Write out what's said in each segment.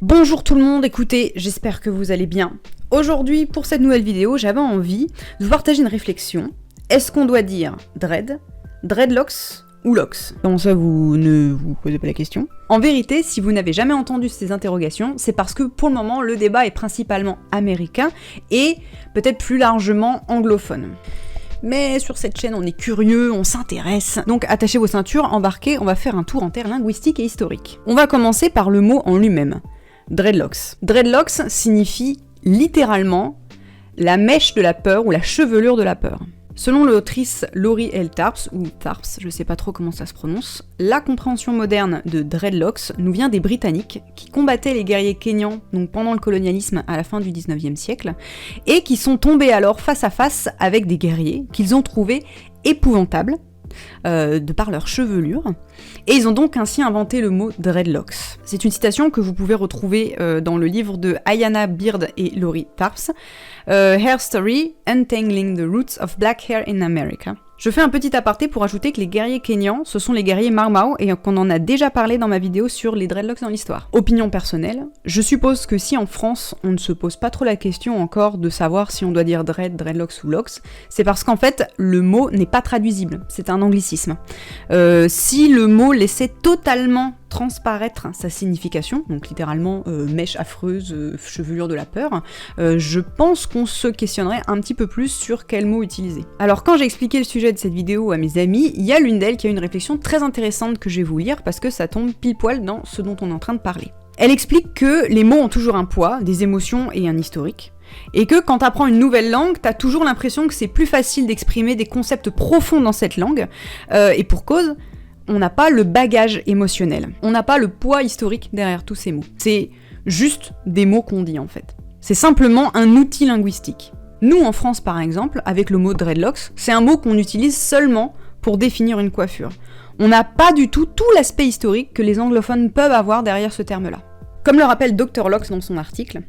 Bonjour tout le monde, écoutez, j'espère que vous allez bien. Aujourd'hui, pour cette nouvelle vidéo, j'avais envie de vous partager une réflexion. Est-ce qu'on doit dire dread, dreadlocks ou locks? Comment ça, vous ne vous posez pas la question? En vérité, si vous n'avez jamais entendu ces interrogations, c'est parce que pour le moment, le débat est principalement américain et peut-être plus largement anglophone. Mais sur cette chaîne, on est curieux, on s'intéresse. Donc attachez vos ceintures, embarquez, on va faire un tour en terre linguistique et historique. On va commencer par le mot en lui-même, dreadlocks. Dreadlocks signifie littéralement la mèche de la peur ou la chevelure de la peur. Selon l'autrice Laurie L. Tarps, ou Tarps, je sais pas trop comment ça se prononce, la compréhension moderne de dreadlocks nous vient des Britanniques qui combattaient les guerriers kenyans donc pendant le colonialisme à la fin du 19e siècle et qui sont tombés alors face à face avec des guerriers qu'ils ont trouvés épouvantables de par leur chevelure, et ils ont donc ainsi inventé le mot dreadlocks. C'est une citation que vous pouvez retrouver dans le livre de Ayanna Beard et Laurie Tarps, Hair Story, Untangling the Roots of Black Hair in America. Je fais un petit aparté pour ajouter que les guerriers kenyans, ce sont les guerriers Mau Mau et qu'on en a déjà parlé dans ma vidéo sur les dreadlocks dans l'histoire. Opinion personnelle, je suppose que si en France, on ne se pose pas trop la question encore de savoir si on doit dire dreadlocks ou locks, c'est parce qu'en fait, le mot n'est pas traduisible, c'est un anglicisme. Si le mot laissait totalement transparaître sa signification, donc littéralement mèche affreuse, chevelure de la peur, je pense qu'on se questionnerait un petit peu plus sur quel mot utiliser. Alors quand j'ai expliqué le sujet de cette vidéo à mes amis, il y a l'une d'elles qui a une réflexion très intéressante que je vais vous lire parce que ça tombe pile poil dans ce dont on est en train de parler. Elle explique que les mots ont toujours un poids, des émotions et un historique, et que quand t'apprends une nouvelle langue, t'as toujours l'impression que c'est plus facile d'exprimer des concepts profonds dans cette langue, et pour cause, on n'a pas le bagage émotionnel, on n'a pas le poids historique derrière tous ces mots. C'est juste des mots qu'on dit en fait. C'est simplement un outil linguistique. Nous en France par exemple, avec le mot dreadlocks, c'est un mot qu'on utilise seulement pour définir une coiffure. On n'a pas du tout l'aspect historique que les anglophones peuvent avoir derrière ce terme-là. Comme le rappelle Dr. Locks dans son article,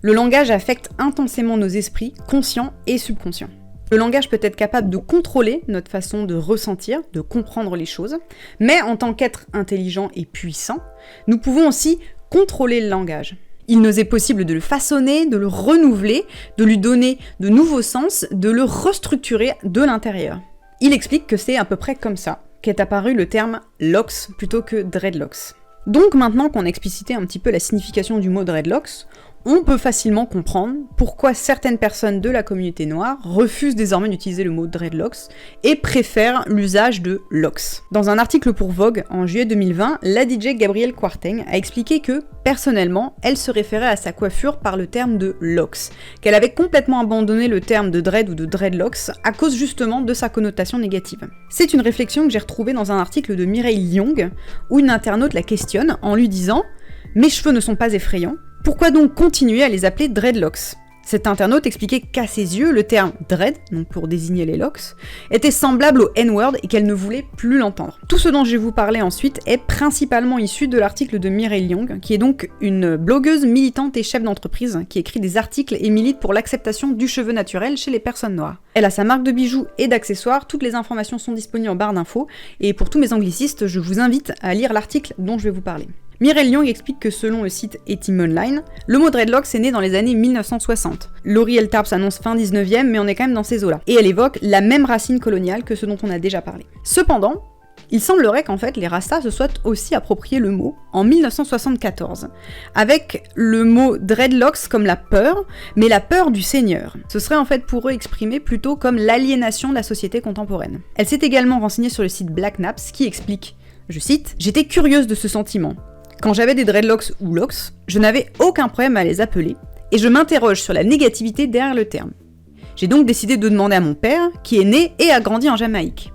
le langage affecte intensément nos esprits, conscients et subconscients. Le langage peut être capable de contrôler notre façon de ressentir, de comprendre les choses, mais en tant qu'être intelligent et puissant, nous pouvons aussi contrôler le langage. Il nous est possible de le façonner, de le renouveler, de lui donner de nouveaux sens, de le restructurer de l'intérieur. Il explique que c'est à peu près comme ça qu'est apparu le terme locks plutôt que dreadlocks. Donc maintenant qu'on a explicité un petit peu la signification du mot dreadlocks, on peut facilement comprendre pourquoi certaines personnes de la communauté noire refusent désormais d'utiliser le mot dreadlocks et préfèrent l'usage de locks. Dans un article pour Vogue en juillet 2020, la DJ Gabrielle Kwarteng a expliqué que, personnellement, elle se référait à sa coiffure par le terme de locks, qu'elle avait complètement abandonné le terme de dread ou de dreadlocks à cause justement de sa connotation négative. C'est une réflexion que j'ai retrouvée dans un article de Mireille Lyong, où une internaute la questionne en lui disant « Mes cheveux ne sont pas effrayants, pourquoi donc continuer à les appeler dreadlocks ?» Cet internaute expliquait qu'à ses yeux, le terme dread, donc pour désigner les locks, était semblable au N-word et qu'elle ne voulait plus l'entendre. Tout ce dont je vais vous parler ensuite est principalement issu de l'article de Mireille Lyong, qui est donc une blogueuse militante et chef d'entreprise qui écrit des articles et milite pour l'acceptation du cheveu naturel chez les personnes noires. Elle a sa marque de bijoux et d'accessoires, toutes les informations sont disponibles en barre d'infos, et pour tous mes anglicistes, je vous invite à lire l'article dont je vais vous parler. Mireille Lyong explique que selon le site Etymonline, le mot dreadlocks est né dans les années 1960. Laurie L. Tarps annonce fin 19e, mais on est quand même dans ces eaux-là. Et elle évoque la même racine coloniale que ce dont on a déjà parlé. Cependant, il semblerait qu'en fait les Rastas se soient aussi approprié le mot en 1974, avec le mot dreadlocks comme la peur, mais la peur du seigneur. Ce serait en fait pour eux exprimé plutôt comme l'aliénation de la société contemporaine. Elle s'est également renseignée sur le site Black Naps qui explique, je cite, « J'étais curieuse de ce sentiment. Quand j'avais des dreadlocks ou locks, je n'avais aucun problème à les appeler, et je m'interroge sur la négativité derrière le terme. J'ai donc décidé de demander à mon père, qui est né et a grandi en Jamaïque.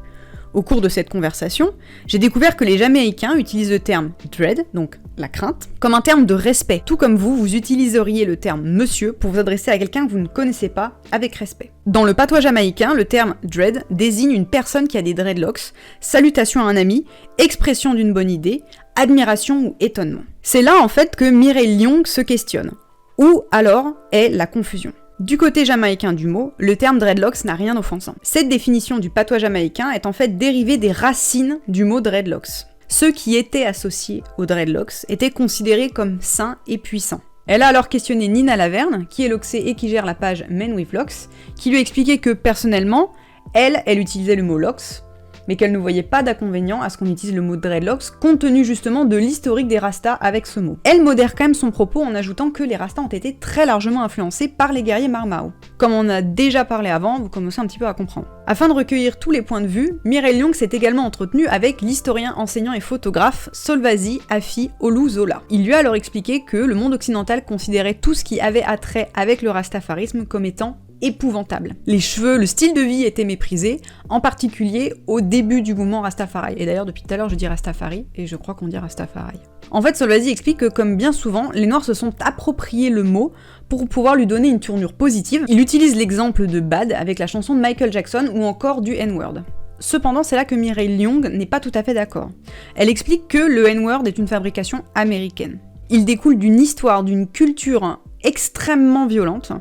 Au cours de cette conversation, j'ai découvert que les Jamaïcains utilisent le terme dread, donc la crainte, comme un terme de respect, tout comme vous utiliseriez le terme monsieur pour vous adresser à quelqu'un que vous ne connaissez pas avec respect. Dans le patois jamaïcain, le terme dread désigne une personne qui a des dreadlocks, salutation à un ami, expression d'une bonne idée, admiration ou étonnement. C'est là en fait que Mireille Lyong se questionne. Où alors est la confusion ? Du côté jamaïcain du mot, le terme dreadlocks n'a rien d'offensant. Cette définition du patois jamaïcain est en fait dérivée des racines du mot dreadlocks. ceux qui étaient associés aux dreadlocks étaient considérés comme sains et puissants. Elle a alors questionné Nina Laverne, qui est locksée et qui gère la page Men with Locks, qui lui a expliqué que personnellement, elle utilisait le mot locks, mais qu'elle ne voyait pas d'inconvénient à ce qu'on utilise le mot dreadlocks, compte tenu justement de l'historique des Rastas avec ce mot. Elle modère quand même son propos en ajoutant que les Rastas ont été très largement influencés par les guerriers Marmao. Comme on a déjà parlé avant, vous commencez un petit peu à comprendre. Afin de recueillir tous les points de vue, Mireille Lyong s'est également entretenue avec l'historien, enseignant et photographe Solvazi Afi Oluzola. Il lui a alors expliqué que le monde occidental considérait tout ce qui avait attrait avec le rastafarisme comme étant épouvantable. Les cheveux, le style de vie étaient méprisés, en particulier au début du mouvement Rastafari. Et d'ailleurs, depuis tout à l'heure, je dis Rastafari, et je crois qu'on dit Rastafari. En fait, Solvazi explique que, comme bien souvent, les Noirs se sont appropriés le mot pour pouvoir lui donner une tournure positive. Il utilise l'exemple de Bad avec la chanson de Michael Jackson ou encore du N-word. Cependant, c'est là que Mireille Lyong n'est pas tout à fait d'accord. Elle explique que le N-word est une fabrication américaine. Il découle d'une histoire, d'une culture extrêmement violente,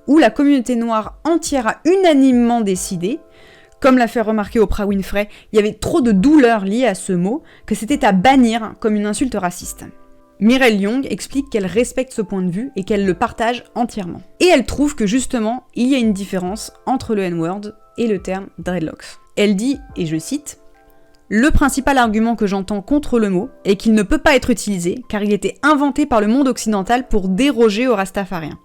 où la communauté noire entière a unanimement décidé, comme l'a fait remarquer Oprah Winfrey, il y avait trop de douleur liée à ce mot, que c'était à bannir comme une insulte raciste. Mireille Lyong explique qu'elle respecte ce point de vue et qu'elle le partage entièrement. Et elle trouve que justement, il y a une différence entre le N-word et le terme dreadlocks. Elle dit, et je cite, « Le principal argument que j'entends contre le mot est qu'il ne peut pas être utilisé car il était inventé par le monde occidental pour déroger aux rastafariens.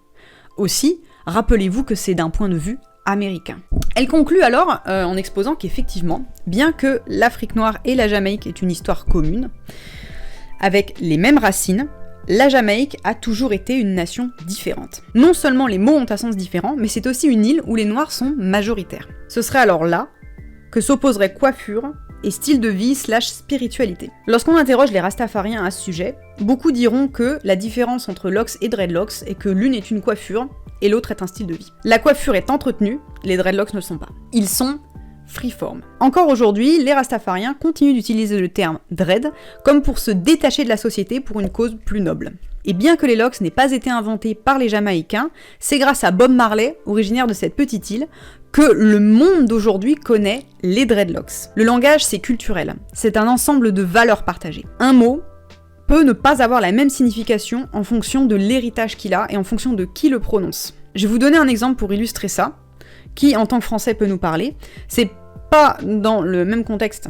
Aussi, rappelez-vous que c'est d'un point de vue américain. » Elle conclut alors en exposant qu'effectivement, bien que l'Afrique noire et la Jamaïque aient une histoire commune, avec les mêmes racines, la Jamaïque a toujours été une nation différente. Non seulement les mots ont un sens différent, mais c'est aussi une île où les Noirs sont majoritaires. Ce serait alors là que s'opposeraient coiffure et style de vie / spiritualité. Lorsqu'on interroge les rastafariens à ce sujet, beaucoup diront que la différence entre locks et dreadlocks est que l'une est une coiffure et l'autre est un style de vie. La coiffure est entretenue, les dreadlocks ne le sont pas. Ils sont freeform. Encore aujourd'hui, les rastafariens continuent d'utiliser le terme dread comme pour se détacher de la société pour une cause plus noble. Et bien que les locks n'aient pas été inventés par les Jamaïcains, c'est grâce à Bob Marley, originaire de cette petite île, que le monde d'aujourd'hui connaît les dreadlocks. Le langage, c'est culturel. C'est un ensemble de valeurs partagées. Un mot peut ne pas avoir la même signification en fonction de l'héritage qu'il a et en fonction de qui le prononce. Je vais vous donner un exemple pour illustrer ça, qui en tant que français peut nous parler. C'est pas dans le même contexte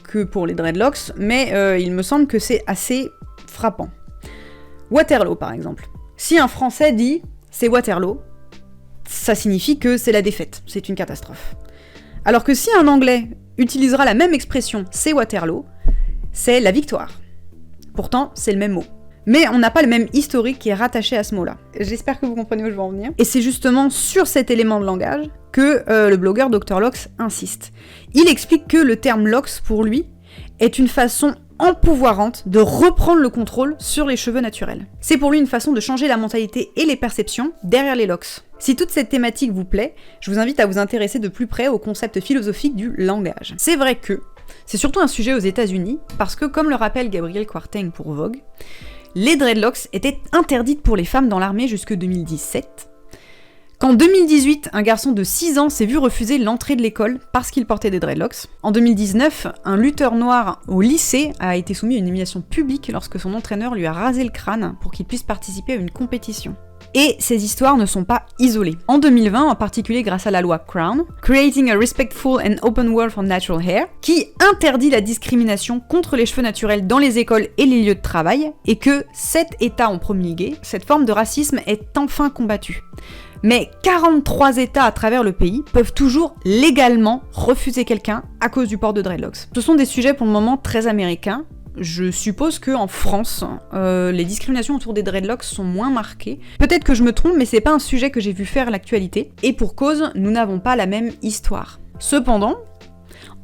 que pour les dreadlocks, mais il me semble que c'est assez frappant. Waterloo par exemple. Si un français dit « c'est Waterloo », ça signifie que c'est la défaite, c'est une catastrophe. Alors que si un anglais utilisera la même expression « c'est Waterloo », c'est la victoire. Pourtant, c'est le même mot. Mais on n'a pas le même historique qui est rattaché à ce mot-là. J'espère que vous comprenez où je veux en venir. Et c'est justement sur cet élément de langage que le blogueur Dr Locks insiste. Il explique que le terme Locks, pour lui, est une façon empouvoirante de reprendre le contrôle sur les cheveux naturels. C'est pour lui une façon de changer la mentalité et les perceptions derrière les locks. Si toute cette thématique vous plaît, je vous invite à vous intéresser de plus près au concept philosophique du langage. C'est vrai que c'est surtout un sujet aux États-Unis, parce que, comme le rappelle Gabriel Kwarteng pour Vogue, les dreadlocks étaient interdites pour les femmes dans l'armée jusque 2017. Qu'en 2018, un garçon de 6 ans s'est vu refuser l'entrée de l'école parce qu'il portait des dreadlocks. En 2019, un lutteur noir au lycée a été soumis à une humiliation publique lorsque son entraîneur lui a rasé le crâne pour qu'il puisse participer à une compétition. Et ces histoires ne sont pas isolées. En 2020, en particulier grâce à la loi Crown, Creating a Respectful and Open World for Natural Hair, qui interdit la discrimination contre les cheveux naturels dans les écoles et les lieux de travail, et que 7 États ont promulgué, cette forme de racisme est enfin combattue. Mais 43 États à travers le pays peuvent toujours légalement refuser quelqu'un à cause du port de dreadlocks. Ce sont des sujets pour le moment très américains. Je suppose qu'en France, les discriminations autour des dreadlocks sont moins marquées. Peut-être que je me trompe, mais c'est pas un sujet que j'ai vu faire l'actualité. Et pour cause, nous n'avons pas la même histoire. Cependant,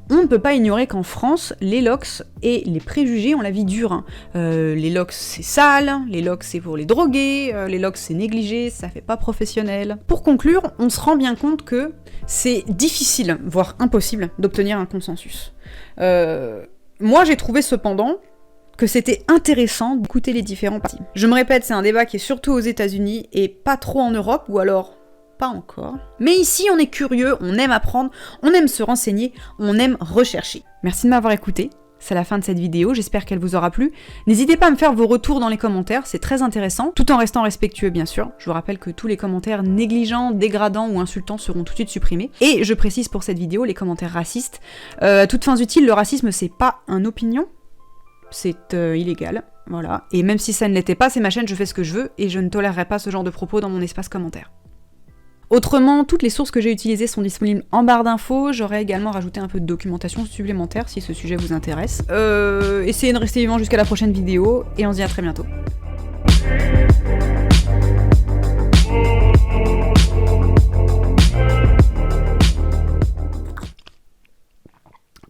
on ne peut pas ignorer qu'en France, les locks et les préjugés ont la vie dure. Les locks c'est sale, les locks c'est pour les drogués, les locks c'est négligé, ça fait pas professionnel. Pour conclure, on se rend bien compte que c'est difficile, voire impossible, d'obtenir un consensus. Moi j'ai trouvé cependant que c'était intéressant d'écouter les différents partis. Je me répète, c'est un débat qui est surtout aux États-Unis et pas trop en Europe, ou alors pas encore. Mais ici, on est curieux, on aime apprendre, on aime se renseigner, on aime rechercher. Merci de m'avoir écouté, C'est la fin de cette vidéo, j'espère qu'elle vous aura plu. N'hésitez pas à me faire vos retours dans les commentaires, c'est très intéressant, tout en restant respectueux bien sûr. Je vous rappelle que tous les commentaires négligents, dégradants ou insultants seront tout de suite supprimés. Et je précise pour cette vidéo, les commentaires racistes. À toutes fins utiles, le racisme c'est pas une opinion, c'est illégal, voilà. Et même si ça ne l'était pas, c'est ma chaîne, je fais ce que je veux, et je ne tolérerai pas ce genre de propos dans mon espace commentaire. Autrement, toutes les sources que j'ai utilisées sont disponibles en barre d'infos, j'aurais également rajouté un peu de documentation supplémentaire si ce sujet vous intéresse. Essayez de rester vivant jusqu'à la prochaine vidéo, et on se dit à très bientôt.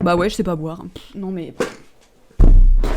Bah ouais, je sais pas boire. Non mais...